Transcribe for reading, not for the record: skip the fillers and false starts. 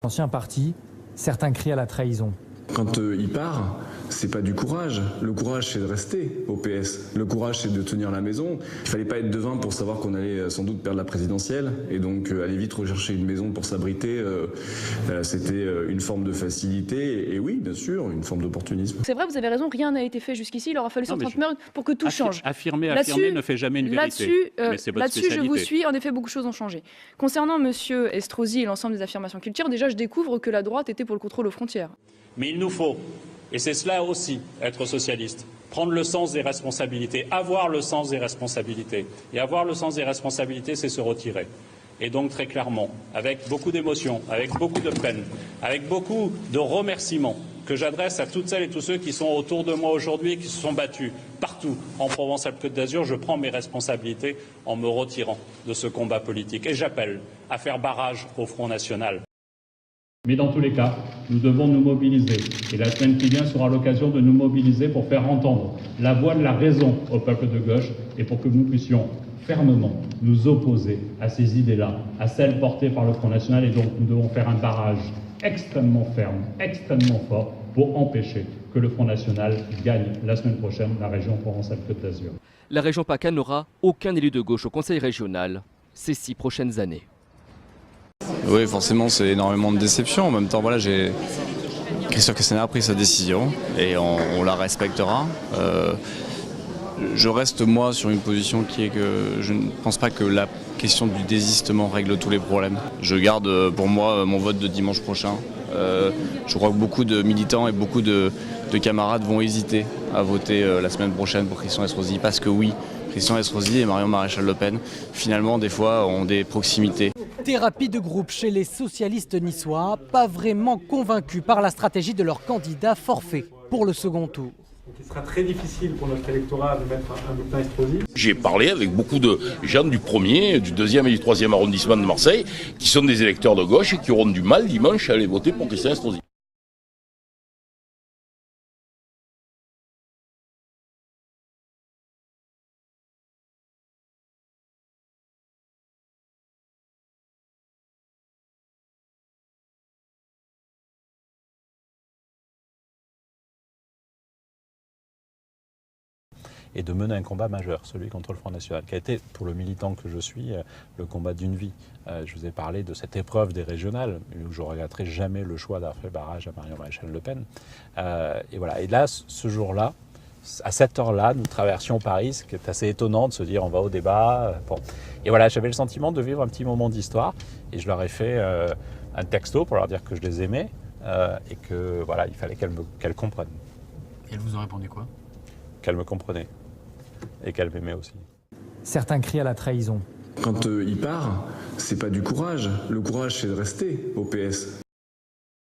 L'ancien parti, certains crient à la trahison. Quand il part, c'est pas du courage. Le courage, c'est de rester au PS. Le courage, c'est de tenir la maison. Il fallait pas être devin pour savoir qu'on allait sans doute perdre la présidentielle. Et donc, aller vite rechercher une maison pour s'abriter, c'était une forme de facilité. Et oui, bien sûr, une forme d'opportunisme. C'est vrai, vous avez raison, rien n'a été fait jusqu'ici. Il aura fallu 130 meurtres pour que tout change. Affirmer ne fait jamais une vérité. Là-dessus, je vous suis. En effet, beaucoup de choses ont changé. Concernant M. Estrosi et l'ensemble des affirmations qu'il tire, déjà, je découvre que la droite était pour le contrôle aux frontières. Mais il nous faut, et c'est cela aussi, être socialiste, prendre le sens des responsabilités, avoir le sens des responsabilités. Et avoir le sens des responsabilités, c'est se retirer. Et donc, très clairement, avec beaucoup d'émotion, avec beaucoup de peine, avec beaucoup de remerciements que j'adresse à toutes celles et tous ceux qui sont autour de moi aujourd'hui et qui se sont battus partout en Provence-Alpes-Côte d'Azur, je prends mes responsabilités en me retirant de ce combat politique. Et j'appelle à faire barrage au Front National. Mais dans tous les cas, nous devons nous mobiliser. Et la semaine qui vient sera l'occasion de nous mobiliser pour faire entendre la voix de la raison au peuple de gauche et pour que nous puissions fermement nous opposer à ces idées-là, à celles portées par le Front National. Et donc nous devons faire un barrage extrêmement ferme, extrêmement fort pour empêcher que le Front National gagne la semaine prochaine la région Provence-Alpes-Côte d'Azur. La région PACA n'aura aucun élu de gauche au Conseil régional ces 6 prochaines années. Oui, forcément, c'est énormément de déception. En même temps, voilà, Christophe Castaner a pris sa décision et on la respectera. Je reste, moi, sur une position qui est que je ne pense pas que la question du désistement règle tous les problèmes. Je garde pour moi mon vote de dimanche prochain. Je crois que beaucoup de militants et beaucoup de camarades vont hésiter à voter la semaine prochaine pour Christian Estrosi parce que oui, Christian Estrosi et Marion Maréchal Le Pen, finalement, des fois, ont des proximités. Thérapie de groupe chez les socialistes niçois, pas vraiment convaincus par la stratégie de leur candidat forfait pour le second tour. Il sera très difficile pour notre électorat de mettre un bulletin Estrosi. J'ai parlé avec beaucoup de gens du 1er, du 2e et du 3e arrondissement de Marseille qui sont des électeurs de gauche et qui auront du mal dimanche à aller voter pour Christian Estrosi. Et de mener un combat majeur, celui contre le Front National, qui a été, pour le militant que je suis, le combat d'une vie. Je vous ai parlé de cette épreuve des régionales, où je ne regretterai jamais le choix d'avoir fait barrage à Marion Maréchal Le Pen. Et voilà. Et là, ce jour-là, à cette heure-là, nous traversions Paris, ce qui est assez étonnant de se dire on va au débat. Bon. Et voilà, j'avais le sentiment de vivre un petit moment d'histoire, et je leur ai fait un texto pour leur dire que je les aimais, et que voilà, il fallait qu'elles comprennent. Et elles vous ont répondu quoi? Qu'elle me comprenait et qu'elle m'aimait aussi. Certains crient à la trahison. Quand il part, c'est pas du courage. Le courage, c'est de rester au PS.